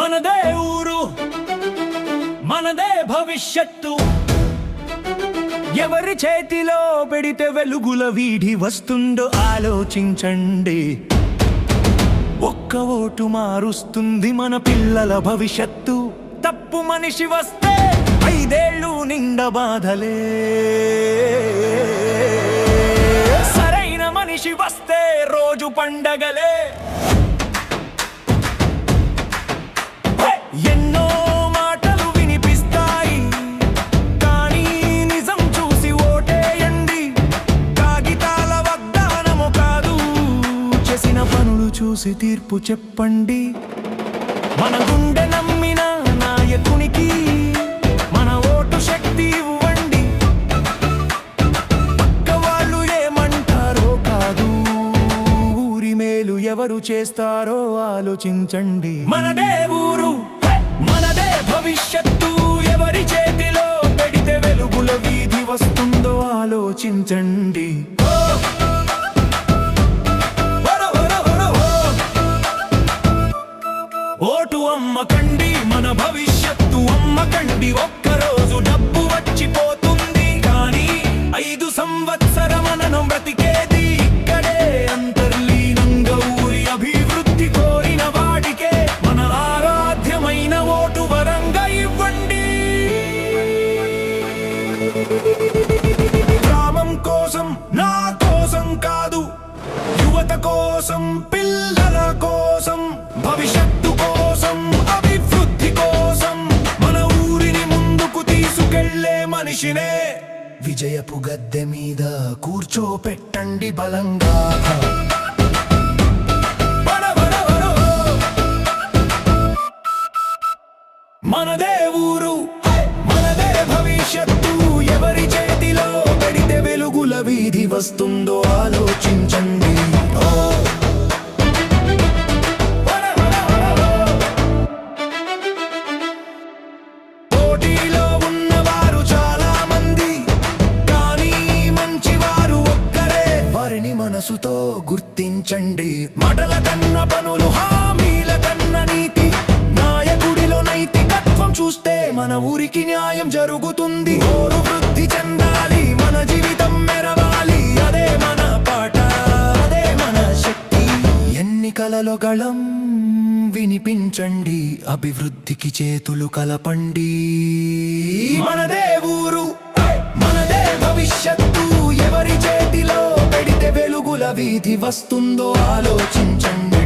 మనదే ఊరు మనదే భవిష్యత్తు ఎవరి చేతిలో పెడితే వెలుగుల వీధి వస్తుందో ఆలోచించండి. ఒక్క ఓటు మారుస్తుంది మన పిల్లల భవిష్యత్తు. తప్పు మనిషి వస్తే 5 ఏళ్ళు నిండా బాధలే, సరైన మనిషి వస్తే రోజు పండగలే. ఎన్నో మాటలు వినిపిస్తాయి కానీ నిజం చూసి ఓటేయండి. కాగితాల వాగ్దానము కాదు, చేసిన పనులు చూసి తీర్పు చెప్పండి. మన గుండె నమ్మిన నాయకునికి మన ఓటు శక్తి ఇవ్వండి. పక్క వాళ్ళు ఏమంటారో కాదు, ఊరి మేలు ఎవరు చేస్తారో ఆలోచించండి. మనదే ఊరు మనదే భవిష్యత్తు ఎవరి చేతిలో పెడితే వెలుగుల వీధి వస్తుందో ఆలోచించండి. ఓటు అమ్మకండి, మన భవిష్యత్తు అమ్మకండి. ఒక్కరోజు డబ్బు వచ్చిపోతుంది కానీ 5 సంవత్సరమనను బ్రతికేది ఇక్కడే అంతర్లీనంగా ఊరి అభివృద్ధి కోరిన వాడికే మన ఆరాధ్యమైన ఓటు వరంగా ఇవ్వండి. గ్రామం కోసం నా కోసం కాదు, యువత కోసం పిల్లల కోసం భవిష్యత్తు కోసం అభివృద్ధి కోసం మన ఊరిని ముందుకు తీసుకెళ్లే మనిషినే విజయపు గద్దె మీద కూర్చోపెట్టండి బలంగా. మనదే ఊరు మనదే భవిష్యత్తు ఎవరి చేతిలో పెడితే వెలుగుల వీధి వస్తుందో ఆలోచించండి. పోటీలో ఉన్నవారు చాలా మంది కానీ మంచివారు ఒక్కరే, వారిని మనసుతో గుర్తించండి. మడల కన్న పనులు హామీల కన్న నీతి, నాయకుడిలో నైతికత్వం చూస్తే మన ఊరికి న్యాయం జరుగుతుంది. ఊరు వృద్ధి చెందాలి, మన జీవితం మెరవాలి, అదే మన పాట అదే మన శక్తి. ఎన్నికలలో గళం వినిపించండి, అభివృద్ధికి చేతులు కలపండి. మనదే ఊరు మనదే భవిష్యత్తు ఎవరి చేతిలో పెడితే వెలుగుల వీధి వస్తుందో ఆలోచించండి.